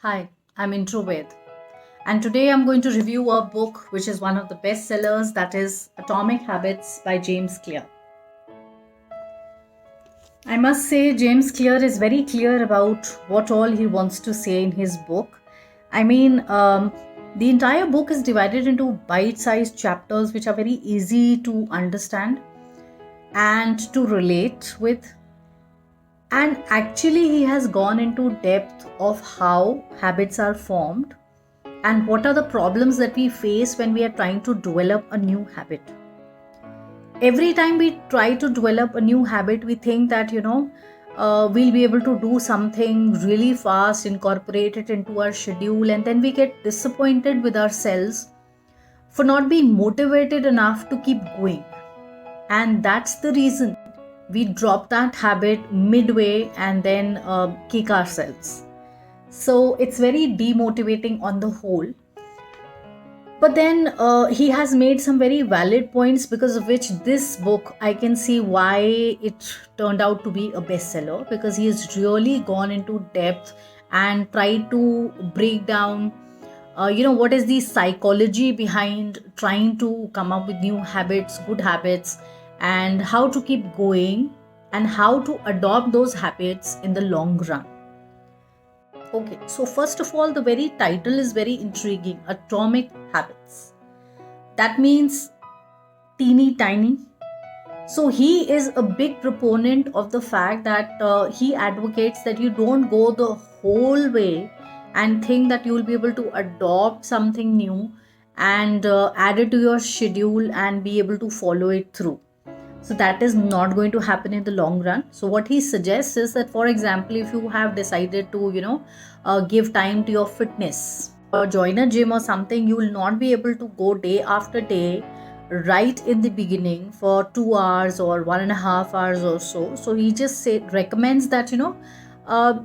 Hi, I'm Introved, and today I'm going to review a book which is one of the best sellers, that is Atomic Habits by James Clear. I must say, James Clear is very clear about what all he wants to say in his book. I mean, the entire book is divided into bite sized chapters which are very easy to understand and to relate with. And actually, he has gone into depth of how habits are formed and what are the problems that we face when we are trying to develop a new habit. Every time we try to develop a new habit, we think that we'll be able to do something really fast, incorporate it into our schedule, and then we get disappointed with ourselves for not being motivated enough to keep going. And that's the reason we drop that habit midway and then kick ourselves. So it's very demotivating on the whole. But then he has made some very valid points, because of which this book, I can see why it turned out to be a bestseller, because he has really gone into depth and tried to break down what is the psychology behind trying to come up with new habits, good habits, and how to keep going and how to adopt those habits in the long run. Okay, so first of all, the very title is very intriguing: Atomic Habits. That means teeny tiny. So he is a big proponent of the fact that he advocates that you don't go the whole way and think that you will be able to adopt something new and add it to your schedule and be able to follow it through. So that is not going to happen in the long run. So what he suggests is that, for example, if you have decided to give time to your fitness or join a gym or something, you will not be able to go day after day right in the beginning for 2 hours or 1.5 hours or so. So he just recommends that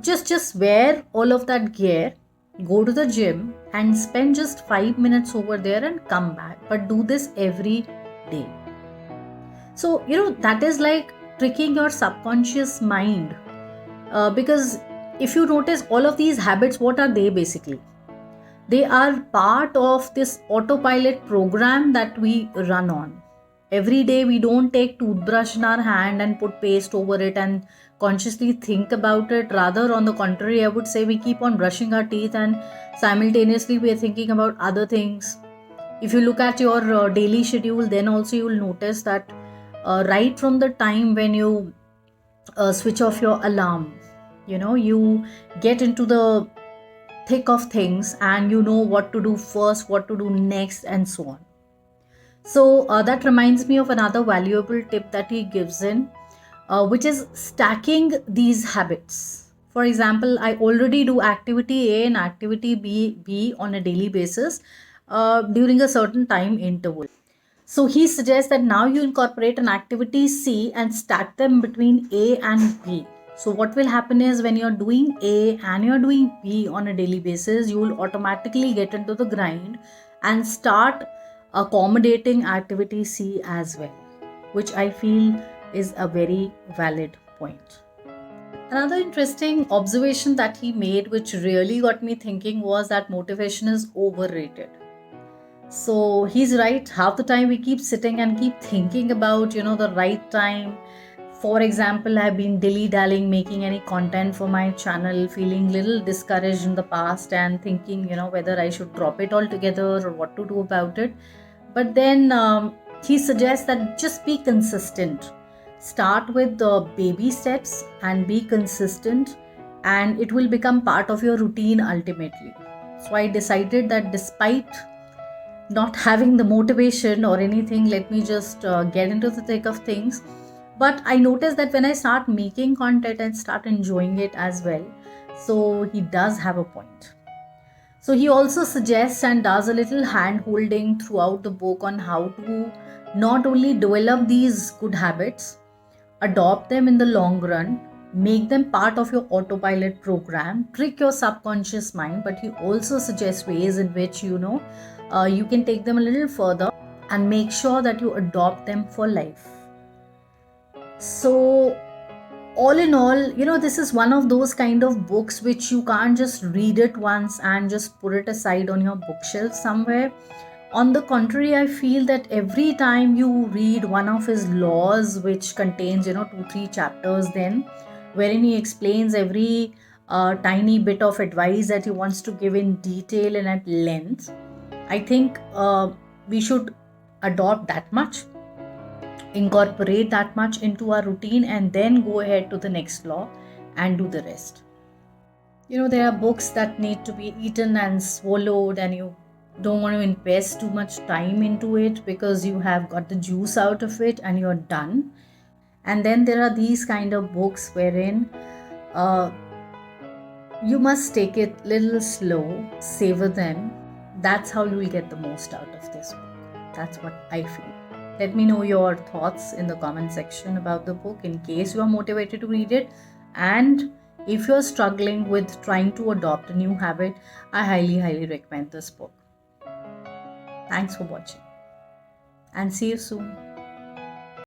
just wear all of that gear, go to the gym and spend just 5 minutes over there and come back, but do this every day. So, that is like tricking your subconscious mind. Because if you notice, all of these habits, what are they basically? They are part of this autopilot program that we run on. Every day, we don't take toothbrush in our hand and put paste over it and consciously think about it. Rather, on the contrary, I would say we keep on brushing our teeth and simultaneously we are thinking about other things. If you look at your daily schedule, then also you will notice that right from the time when you switch off your alarm, you get into the thick of things and you know what to do first, what to do next, and so on. So that reminds me of another valuable tip that he gives in, which is stacking these habits. For example, I already do activity A and activity B on a daily basis during a certain time interval. So he suggests that now you incorporate an activity C and stack them between A and B. So what will happen is, when you're doing A and you're doing B on a daily basis, you will automatically get into the grind and start accommodating activity C as well, which I feel is a very valid point. Another interesting observation that he made, which really got me thinking, was that motivation is overrated. So he's right. Half the time we keep sitting and keep thinking about, the right time. For example, I've been dilly-dallying making any content for my channel, feeling little discouraged in the past and thinking, whether I should drop it altogether or what to do about it. But then he suggests that just be consistent. Start with the baby steps and be consistent, and it will become part of your routine ultimately. So I decided that despite not having the motivation or anything, let me just get into the thick of things. But I noticed that when I start making content and start enjoying it as well, so he does have a point. So he also suggests and does a little hand holding throughout the book on how to not only develop these good habits, adopt them in the long run, make them part of your autopilot program, trick your subconscious mind, but he also suggests ways in which you can take them a little further and make sure that you adopt them for life. So All in all, this is one of those kind of books which you can't just read it once and just put it aside on your bookshelf somewhere. On the contrary, I feel that every time you read one of his laws, which contains, 2 3 chapters, then wherein he explains every tiny bit of advice that he wants to give in detail and at length, I think we should adopt that much, incorporate that much into our routine, and then go ahead to the next law and do the rest. There are books that need to be eaten and swallowed, and you don't want to invest too much time into it because you have got the juice out of it and you're done. And then there are these kind of books wherein uh, you must take it little slow, savor them. That's how you will get the most out of this book. That's what I feel. Let me know your thoughts in the comment section about the book in case you are motivated to read it. And if you're struggling with trying to adopt a new habit, I highly recommend this book. Thanks for watching and see you soon.